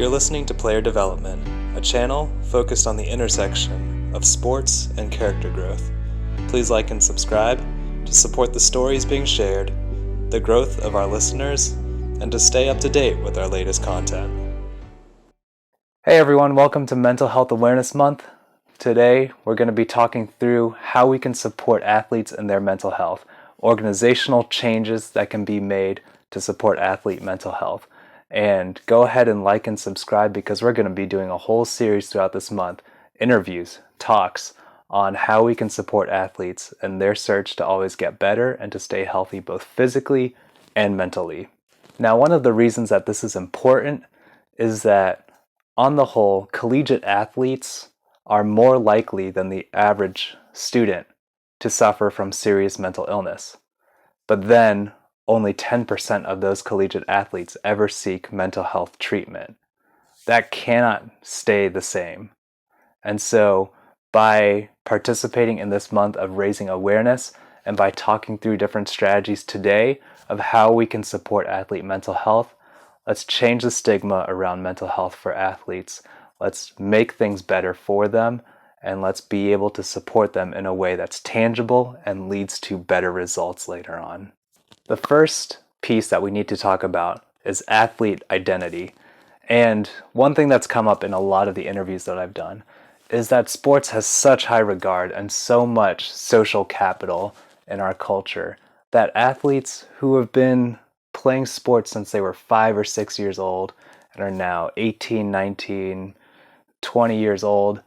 You're listening to Player Development, a channel focused on the intersection of sports and character growth. Please like and subscribe to support the stories being shared, the growth of our listeners, and to stay up to date with our latest content. Hey everyone, welcome to Mental Health Awareness Month. Today we're going to be talking through how we can support athletes in their mental health, organizational changes that can be made to support athlete mental health. And go ahead and like and subscribe because we're going to be doing a whole series throughout this month, interviews, talks on how we can support athletes in their search to always get better and to stay healthy both physically and mentally. Now, one of the reasons that this is important is that on the whole, collegiate athletes are more likely than the average student to suffer from serious mental illness. But then only 10% of those collegiate athletes ever seek mental health treatment. That cannot stay the same. And so by participating in this month of raising awareness and by talking through different strategies today of how we can support athlete mental health, let's change the stigma around mental health for athletes. Let's make things better for them, and let's be able to support them in a way that's tangible and leads to better results later on. The first piece that we need to talk about is athlete identity. And one thing that's come up in a lot of the interviews that I've done is that sports has such high regard and so much social capital in our culture that athletes who have been playing sports since they were 5 or 6 years old and are now 18, 19, 20 years old,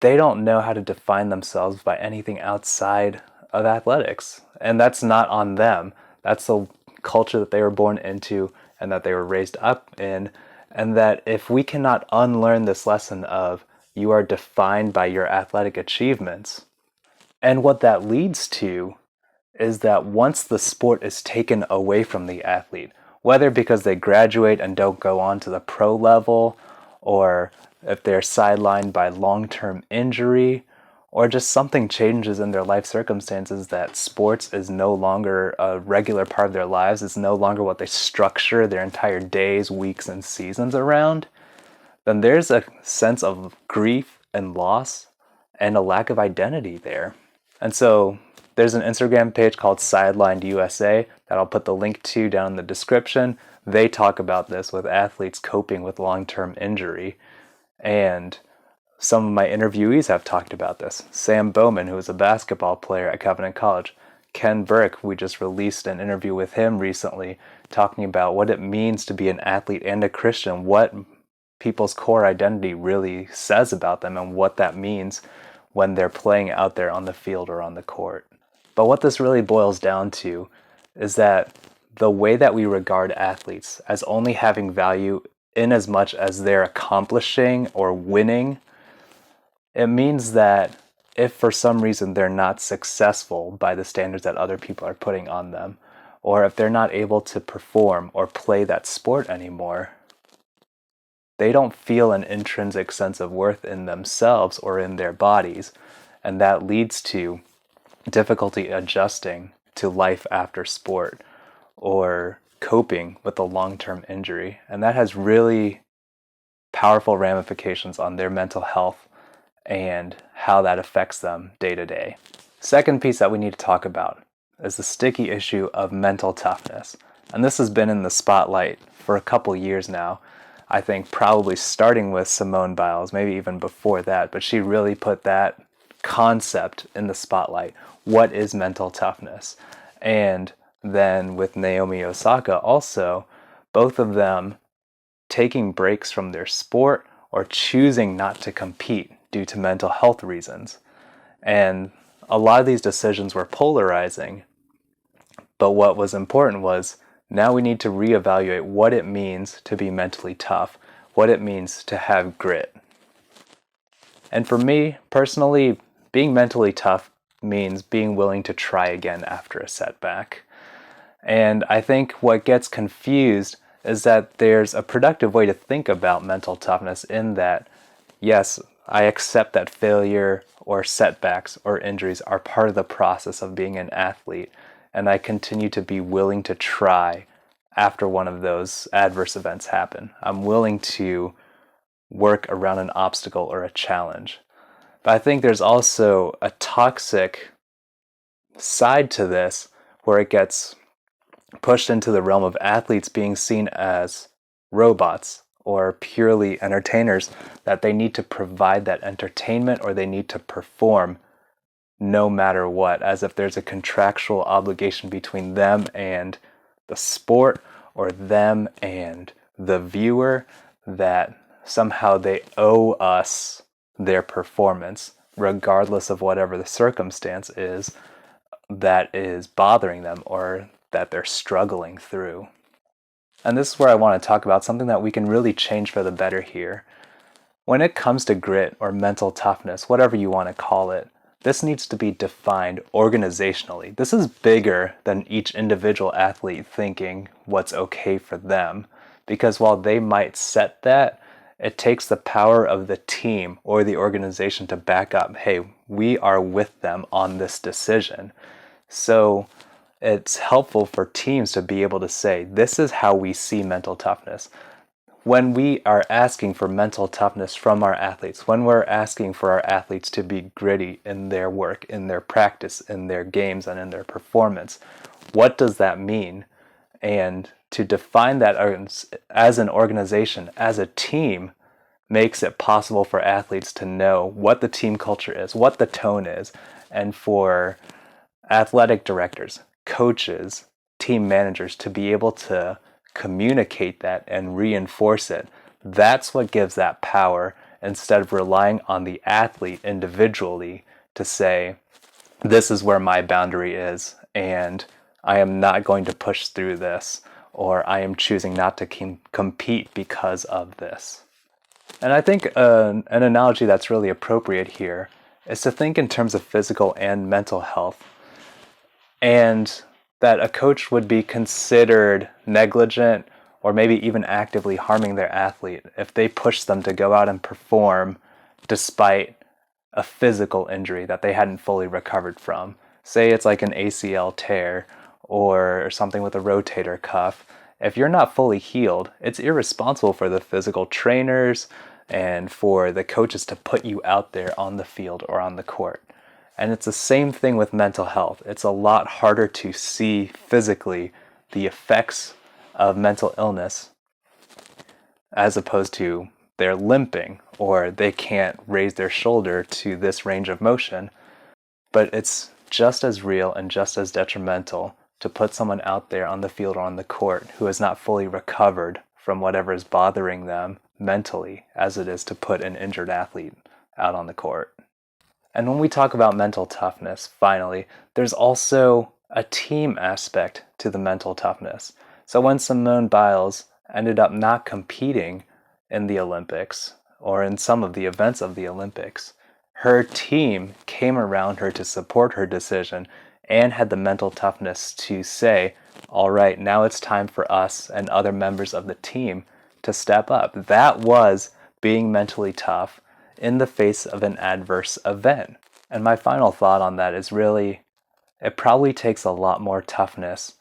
they don't know how to define themselves by anything outside of athletics. And that's not on them. That's the culture that they were born into and that they were raised up in. And that if we cannot unlearn this lesson of you are defined by your athletic achievements, and what that leads to is that once the sport is taken away from the athlete, whether because they graduate and don't go on to the pro level, or if they're sidelined by long-term injury, or just something changes in their life circumstances that sports is no longer a regular part of their lives, it's no longer what they structure their entire days, weeks, and seasons around, then there's a sense of grief and loss and a lack of identity there. And so there's an Instagram page called Sidelined USA that I'll put the link to down in the description. They talk about this with athletes coping with long-term injury. And some of my interviewees have talked about this. Sam Bowman, who is a basketball player at Covenant College. Ken Burke, we just released an interview with him recently talking about what it means to be an athlete and a Christian, what people's core identity really says about them and what that means when they're playing out there on the field or on the court. But what this really boils down to is that the way that we regard athletes as only having value in as much as they're accomplishing or winning, it means that if for some reason they're not successful by the standards that other people are putting on them, or if they're not able to perform or play that sport anymore, they don't feel an intrinsic sense of worth in themselves or in their bodies, and that leads to difficulty adjusting to life after sport or coping with a long-term injury. And that has really powerful ramifications on their mental health and how that affects them day to day. Second piece that we need to talk about is the sticky issue of mental toughness. And this has been in the spotlight for a couple years now. I think probably starting with Simone Biles, maybe even before that, but she really put that concept in the spotlight. What is mental toughness? And then with Naomi Osaka also, both of them taking breaks from their sport or choosing not to compete due to mental health reasons. And a lot of these decisions were polarizing, but what was important was now we need to reevaluate what it means to be mentally tough, what it means to have grit. And for me, personally, being mentally tough means being willing to try again after a setback. And I think what gets confused is that there's a productive way to think about mental toughness in that, yes, I accept that failure or setbacks or injuries are part of the process of being an athlete, and I continue to be willing to try after one of those adverse events happen. I'm willing to work around an obstacle or a challenge. But I think there's also a toxic side to this where it gets pushed into the realm of athletes being seen as robots or purely entertainers, that they need to provide that entertainment or they need to perform no matter what, as if there's a contractual obligation between them and the sport or them and the viewer, that somehow they owe us their performance, regardless of whatever the circumstance is that is bothering them or that they're struggling through. And this is where I want to talk about something that we can really change for the better here. When it comes to grit or mental toughness, whatever you want to call it, this needs to be defined organizationally. This is bigger than each individual athlete thinking what's okay for them, because while they might set that, it takes the power of the team or the organization to back up, hey, we are with them on this decision. So it's helpful for teams to be able to say, this is how we see mental toughness. When we are asking for mental toughness from our athletes, when we're asking for our athletes to be gritty in their work, in their practice, in their games, and in their performance, what does that mean? And to define that as an organization, as a team, makes it possible for athletes to know what the team culture is, what the tone is, and for athletic directors, coaches, team managers to be able to communicate that and reinforce it. That's what gives that power, instead of relying on the athlete individually to say, this is where my boundary is and I am not going to push through this, or I am choosing not to compete because of this. And I think an analogy that's really appropriate here is to think in terms of physical and mental health, and that a coach would be considered negligent or maybe even actively harming their athlete if they push them to go out and perform despite a physical injury that they hadn't fully recovered from. Say it's like an ACL tear or something with a rotator cuff. If you're not fully healed, it's irresponsible for the physical trainers and for the coaches to put you out there on the field or on the court. And it's the same thing with mental health. It's a lot harder to see physically the effects of mental illness as opposed to they're limping or they can't raise their shoulder to this range of motion. But it's just as real and just as detrimental to put someone out there on the field or on the court who has not fully recovered from whatever is bothering them mentally as it is to put an injured athlete out on the court. And when we talk about mental toughness, finally, there's also a team aspect to the mental toughness. So when Simone Biles ended up not competing in the Olympics or in some of the events of the Olympics, her team came around her to support her decision and had the mental toughness to say, all right, now it's time for us and other members of the team to step up. That was being mentally tough in the face of an adverse event. And my final thought on that is really, it probably takes a lot more toughness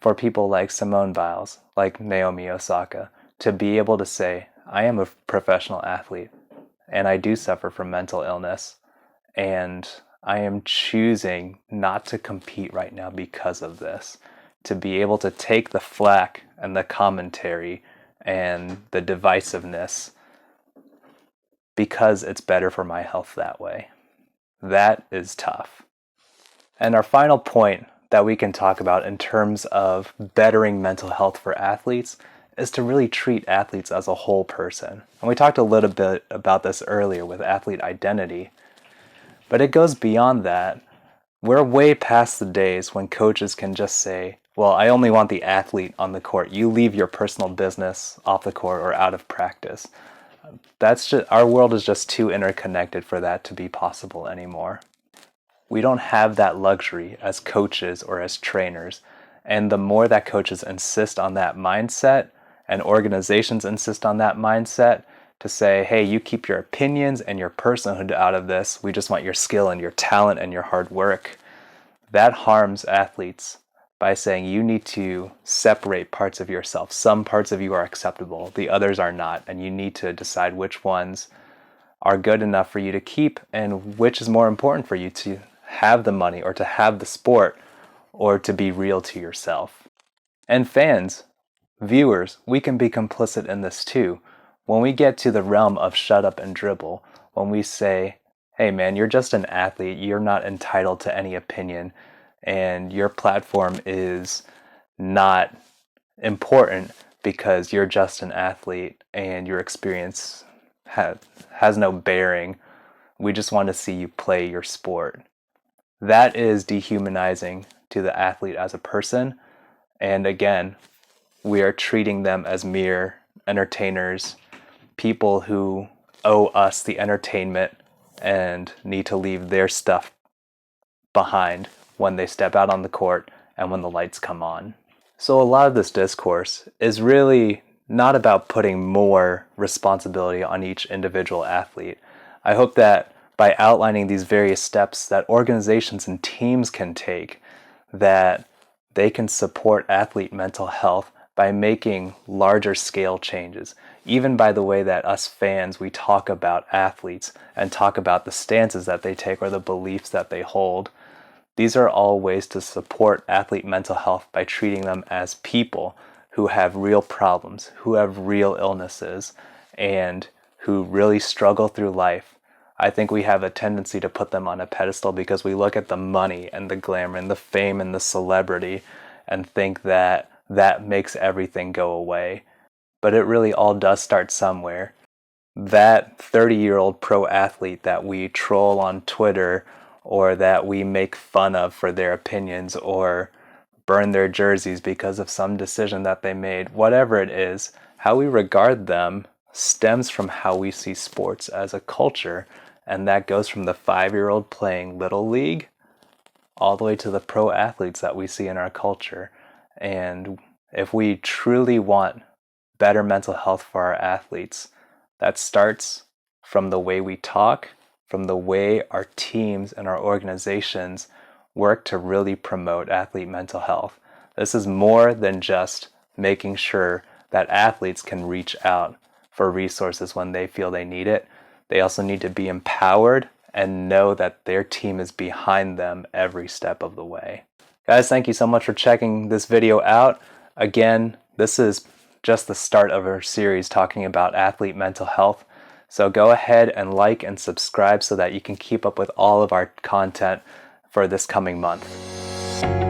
for people like Simone Biles, like Naomi Osaka, to be able to say, I am a professional athlete and I do suffer from mental illness and I am choosing not to compete right now because of this. To be able to take the flack and the commentary and the divisiveness because it's better for my health that way. That is tough. And our final point that we can talk about in terms of bettering mental health for athletes is to really treat athletes as a whole person. And we talked a little bit about this earlier with athlete identity, but it goes beyond that. We're way past the days when coaches can just say, well, I only want the athlete on the court. You leave your personal business off the court or out of practice. Our world is just too interconnected for that to be possible anymore. We don't have that luxury as coaches or as trainers. And the more that coaches insist on that mindset and organizations insist on that mindset to say, hey, you keep your opinions and your personhood out of this. We just want your skill and your talent and your hard work. That harms athletes by saying you need to separate parts of yourself. Some parts of you are acceptable, the others are not, and you need to decide which ones are good enough for you to keep and which is more important for you to have the money or to have the sport or to be real to yourself. And fans, viewers, we can be complicit in this too. When we get to the realm of shut up and dribble, when we say, hey man, you're just an athlete, you're not entitled to any opinion, and your platform is not important because you're just an athlete and your experience has no bearing. We just want to see you play your sport. That is dehumanizing to the athlete as a person. And again, we are treating them as mere entertainers, people who owe us the entertainment and need to leave their stuff behind when they step out on the court and when the lights come on. So a lot of this discourse is really not about putting more responsibility on each individual athlete. I hope that by outlining these various steps that organizations and teams can take, that they can support athlete mental health by making larger scale changes, even by the way that us fans, we talk about athletes and talk about the stances that they take or the beliefs that they hold. These are all ways to support athlete mental health by treating them as people who have real problems, who have real illnesses, and who really struggle through life. I think we have a tendency to put them on a pedestal because we look at the money and the glamour and the fame and the celebrity and think that that makes everything go away. But it really all does start somewhere. That 30-year-old pro athlete that we troll on Twitter or that we make fun of for their opinions or burn their jerseys because of some decision that they made, whatever it is, how we regard them stems from how we see sports as a culture. And that goes from the 5-year-old playing Little League all the way to the pro athletes that we see in our culture. And if we truly want better mental health for our athletes, that starts from the way we talk, from the way our teams and our organizations work to really promote athlete mental health. This is more than just making sure that athletes can reach out for resources when they feel they need it. They also need to be empowered and know that their team is behind them every step of the way. Guys, thank you so much for checking this video out. Again, this is just the start of our series talking about athlete mental health. So go ahead and like and subscribe so that you can keep up with all of our content for this coming month.